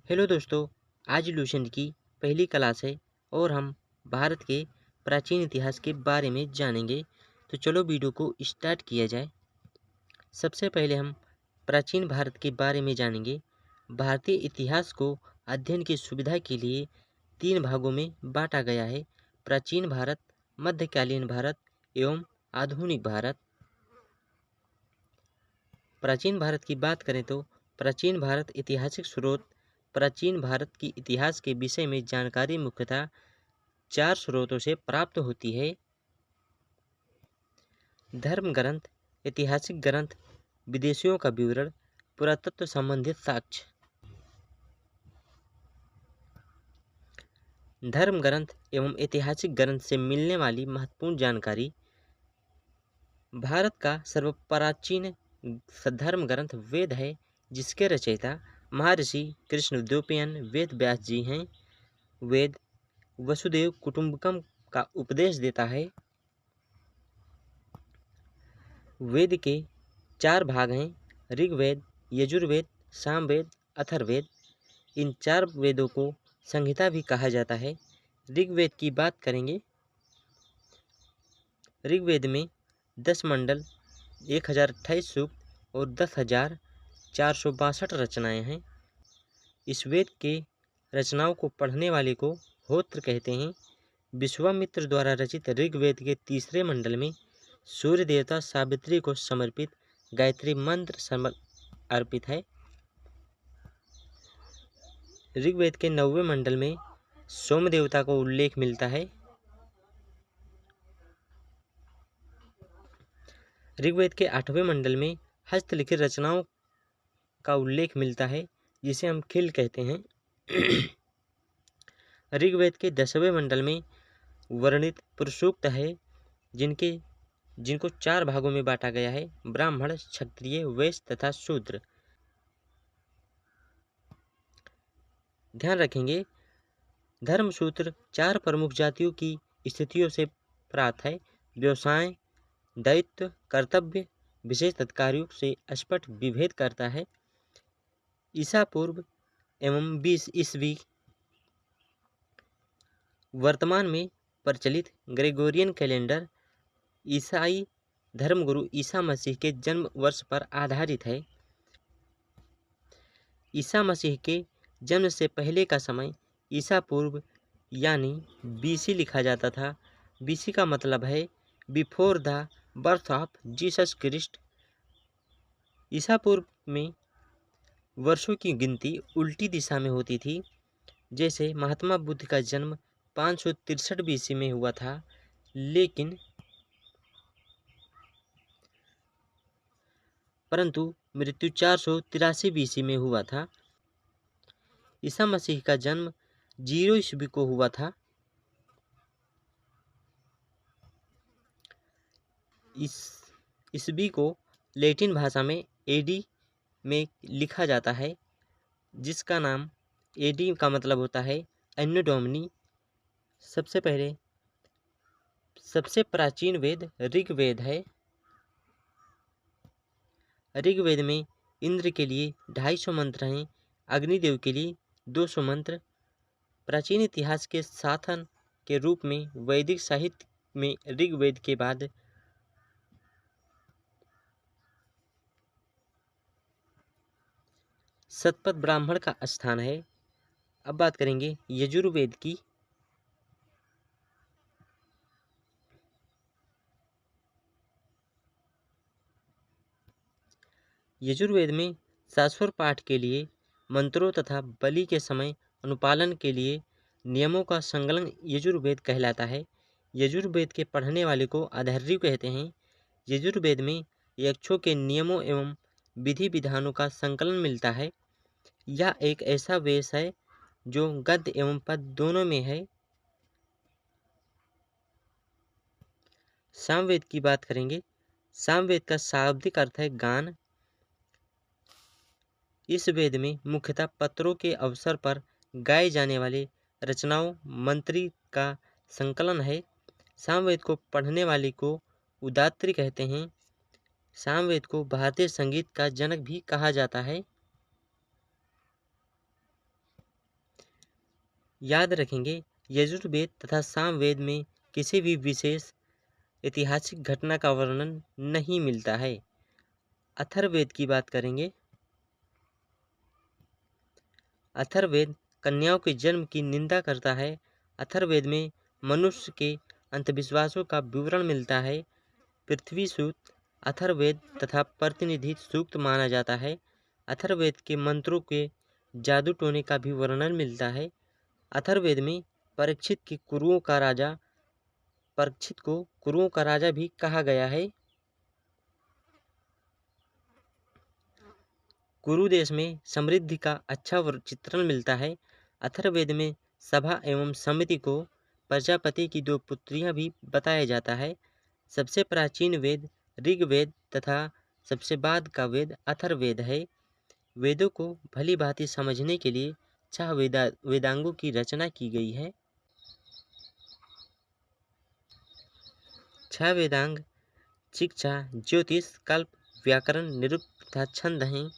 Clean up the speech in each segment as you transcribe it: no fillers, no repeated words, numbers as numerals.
Hello दोस्तों। आज Lucent की पहली क्लास है और हम भारत के प्राचीन इतिहास के बारे में जानेंगे। तो चलो वीडियो को स्टार्ट किया जाए। सबसे पहले हम प्राचीन भारत के बारे में जानेंगे। भारतीय इतिहास को अध्ययन की सुविधा के लिए तीन भागों में बांटा गया है: प्राचीन भारत, मध्यकालीन भारत एवं आधुनिक भारत। प्राचीन भारत की बात करें तो प्राचीन भारत ऐतिहासिक स्रोत। प्राचीन भारत की इतिहास के विषय में जानकारी मुख्यतः चार स्रोतों से प्राप्त होती है: धर्म ग्रंथ, ऐतिहासिक ग्रंथ, विदेशियों का विवरण, पुरातत्व संबंधित साक्ष्य। धर्म ग्रंथ एवं ऐतिहासिक ग्रंथ से मिलने वाली महत्वपूर्ण जानकारी। भारत का सर्वप्राचीन धर्म ग्रंथ वेद है, जिसके रचयिता महर्षि कृष्णद्वैपायन वेद व्यास जी हैं। वेद वसुदेव कुटुंबकम का उपदेश देता है। वेद के चार भाग हैं: ऋग्वेद, यजुर्वेद, सामवेद, अथर्ववेद। इन चार वेदों को संहिता भी कहा जाता है। ऋग्वेद की बात करेंगे। ऋग्वेद में 10 मंडल, 1028 सूक्त और 10,462 रचनाएं हैं। इस वेद के रचनाओं को पढ़ने वाले को होत्र कहते हैं। विश्वामित्र द्वारा रचित ऋग्वेद के तीसरे मंडल में सूर्य देवता सावित्री को समर्पित गायत्री मंत्र अर्पित है। ऋग्वेद के 9वें मंडल में सोम देवता को उल्लेख मिलता है। ऋग्वेद के 8वें मंडल में हस्तलिखित रचनाओं का उल्लेख मिलता है, जिसे हम खिल कहते हैं। ऋग्वेद के 10वें मंडल में वर्णित पुरुषोक्त है, जिनको चार भागों में बांटा गया है: ब्राह्मण, क्षत्रिय, वैश्य तथा शूद्र। ध्यान रखेंगे, धर्मसूत्र चार प्रमुख जातियों की स्थितियों से प्राप्त है: व्यवसाय, दायित्व, कर्तव्य, विशेष अधिकारियों से स्पष्ट विभेद करता है। ईसा पूर्व एवं 20 ईस्वी वर्तमान में प्रचलित ग्रेगोरियन कैलेंडर ईसाई धर्मगुरु ईसा मसीह के जन्म वर्ष पर आधारित है। ईसा मसीह के जन्म से पहले का समय ईसा पूर्व यानी बीसी लिखा जाता था। बीसी का मतलब है before the birth of Jesus Christ. ईसा पूर्व में वर्षों की गिनती उल्टी दिशा में होती थी। जैसे महात्मा बुद्ध का जन्म 563 बीसी में हुआ था, लेकिन परंतु मृत्यु 483 बीसी में हुआ था। ईसा मसीह का जन्म 0 ईस्वी को हुआ था। इस ईस्वी को लैटिन भाषा में एडी में लिखा जाता है, जिसका नाम एडी का मतलब होता है एन्नो डोमिनी। सबसे प्राचीन वेद ऋग्वेद है। ऋग्वेद में इंद्र के लिए 250 मंत्र हैं, अग्निदेव के लिए 200 मंत्र। प्राचीन इतिहास के साधन के रूप में वैदिक साहित्य में ऋग्वेद के बाद शतपथ ब्राह्मण का स्थान है। अब बात करेंगे यजुर्वेद की। यजुर्वेद में शाश्वर पाठ के लिए मंत्रों तथा बलि के समय अनुपालन के लिए नियमों का संकलन यजुर्वेद कहलाता है। यजुर्वेद के पढ़ने वाले को अध्वर्यु कहते हैं। यजुर्वेद में यक्षों के नियमों एवं विधि विधानों का संकलन मिलता है। यह एक ऐसा वेश है जो गद्य एवं पद दोनों में है। सामवेद की बात करेंगे। सामवेद का शाब्दिक अर्थ है गान। इस वेद में मुख्यतः पत्रों के अवसर पर गाए जाने वाले रचनाओं मंत्री का संकलन है। सामवेद को पढ़ने वाले को उदात्री कहते हैं। सामवेद को भारतीय संगीत का जनक भी कहा जाता है। याद रखेंगे, यजुर्वेद तथा सामवेद में किसी भी विशेष ऐतिहासिक घटना का वर्णन नहीं मिलता है। अथर्ववेद की बात करेंगे। अथर्ववेद कन्याओं के जन्म की निंदा करता है। अथर्ववेद में मनुष्य के अंधविश्वासों का विवरण मिलता है। पृथ्वी सूक्त अथर्ववेद तथा प्रतिनिधि सूक्त माना जाता है। अथर्ववेद के मंत्रों के जादू टोने का भी वर्णन मिलता है। अथर्ववेद में परीक्षित को कुरुओं का राजा भी कहा गया है। कुरु देश में समृद्धि का अच्छा चित्रण मिलता है। अथर्ववेद में सभा एवं समिति को प्रजापति की 2 पुत्रियां भी बताया जाता है। सबसे प्राचीन वेद ऋग्वेद तथा सबसे बाद का वेद अथर्ववेद है। वेदों को भली भांति समझने के लिए 6 वेदांगों की रचना की गई है। 6 वेदांग शिक्षा, ज्योतिष, कल्प, व्याकरण, निरुक्त तथा छंद हैं।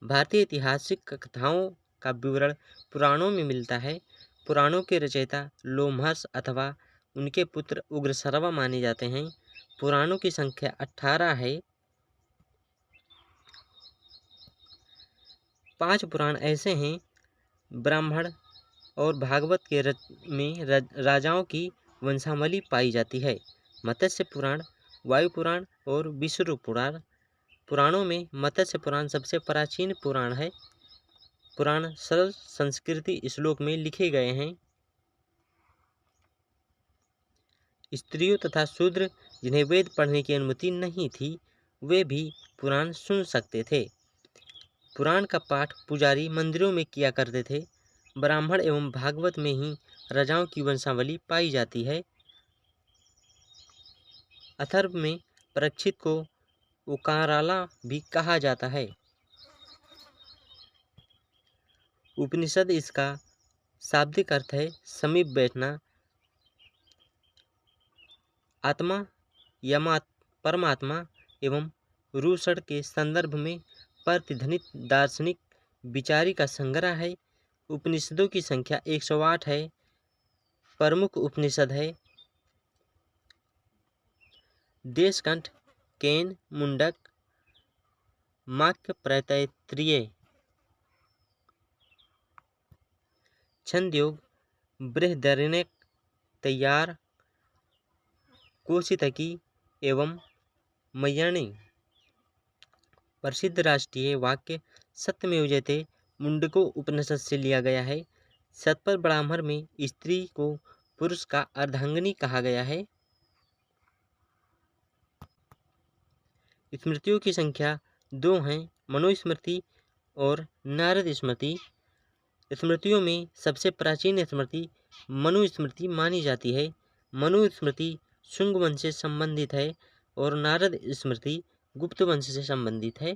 भारतीय ऐतिहासिक कथाओं का विवरण पुराणों में मिलता है। पुराणों के रचयिता लोमहर्ष अथवा उनके पुत्र उग्रश्रवा माने जाते हैं। पुराणों की संख्या 18 है। 5 पुराण ऐसे हैं, ब्राह्मण और भागवत के में राजाओं की वंशावली पाई जाती है। मत्स्य पुराण, वायु पुराण और विष्णु पुराण। पुराणों में मत्स्य पुराण सबसे प्राचीन पुराण है। पुराण सरल संस्कृति श्लोक में लिखे गए हैं। स्त्रियों तथा शूद्र जिन्हें वेद पढ़ने की अनुमति नहीं थी, वे भी पुराण सुन सकते थे। पुराण का पाठ पुजारी मंदिरों में किया करते थे। ब्राह्मण एवं भागवत में ही राजाओं की वंशावली पाई जाती है। अथर्व में परीक्षित को उकाराला भी कहा जाता है। उपनिषद इसका शाब्दिक अर्थ है समीप बैठना। आत्मा या परमात्मा एवं रूषण के संदर्भ में प्रतिध्वनित दार्शनिक विचारी का संग्रह है। उपनिषदों की संख्या 108 है। प्रमुख उपनिषद है देशकंठ, केन, मुंडक, माक्य, प्रतैत्रिय। छंदयोग, बृहदारण्यक, तैयार, कौशितकी एवं मय्याणी। प्रसिद्ध राष्ट्रीय वाक्य सत्यमेव जयते मुंडको उपनिषद से लिया गया है। सतपथ ब्राह्मण में स्त्री को पुरुष का अर्धांगिनी कहा गया है। स्मृतियों की संख्या 2 हैं, मनुस्मृति और नारद स्मृति। स्मृतियों में सबसे प्राचीन स्मृति मनुस्मृति मानी जाती है। मनुस्मृति शुंग वंश से संबंधित है और नारद स्मृति गुप्त वंश से संबंधित है।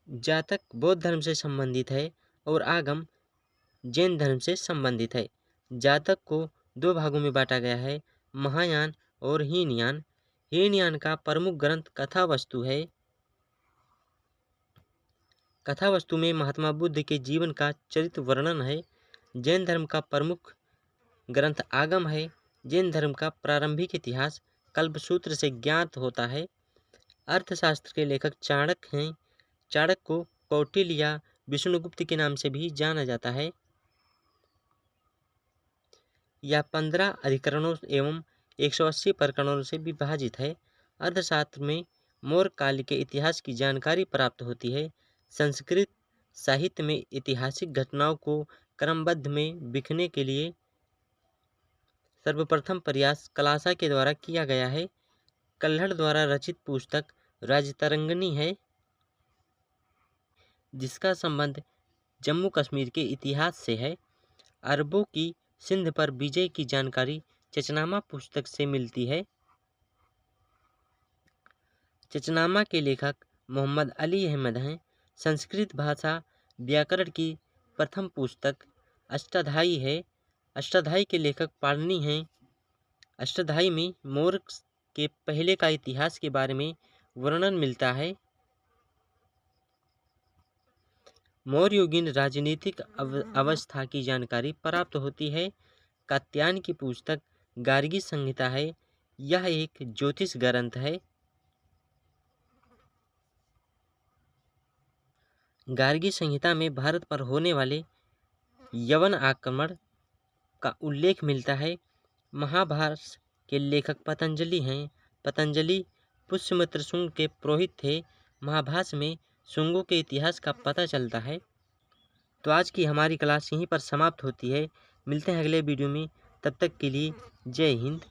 जातक बौद्ध धर्म से संबंधित है और आगम जैन धर्म से संबंधित है। जातक को 2 भागों में बांटा गया है, महायान और हीनयान। हीनयान का प्रमुख ग्रंथ कथा वस्तु है। कथा वस्तु में महात्मा बुद्ध के जीवन का चरित्र वर्णन है। जैन धर्म का प्रमुख ग्रंथ आगम है। जैन धर्म का प्रारंभिक इतिहास कल्पसूत्र से ज्ञात होता है। अर्थशास्त्र के लेखक चाणक्य हैं। चाणक्य को कौटिल्य या विष्णुगुप्त के नाम से भी जाना जाता है। यह 15 अधिकरणों एवं 180 प्रकरणों से विभाजित है। अर्थशास्त्र में मौर्य काल के इतिहास की जानकारी प्राप्त होती है। संस्कृत साहित्य में ऐतिहासिक घटनाओं को क्रमबद्ध में लिखने के लिए सर्वप्रथम प्रयास कलासा के द्वारा किया गया है। कल्हड़ द्वारा रचित पुस्तक राजतरंगिणी है, जिसका संबंध जम्मू कश्मीर के इतिहास से है। अरबों की सिंध पर विजय की जानकारी चचनामा पुस्तक से मिलती है। चचनामा के लेखक मोहम्मद अली अहमद हैं। संस्कृत भाषा व्याकरण की प्रथम पुस्तक अष्टाध्यायी है। अष्टाध्यायी के लेखक पाणिनि हैं। अष्टाध्यायी में मौर्य के पहले का इतिहास के बारे में वर्णन मिलता है। मौर्य युगीन राजनीतिक अवस्था की जानकारी प्राप्त होती है। कात्यायन की पुस्तक गार्गी संहिता है। यह एक ज्योतिष ग्रंथ है। गार्गी संहिता में भारत पर होने वाले यवन आक्रमण का उल्लेख मिलता है। महाभारत के लेखक पतंजलि हैं। पतंजलि पुष्यमित्र शुंग के पुरोहित थे। महाभारत में शुंगों के इतिहास का पता चलता है। तो आज की हमारी क्लास यहीं पर समाप्त होती है। मिलते हैं अगले वीडियो में, तब तक के लिए जय हिंद।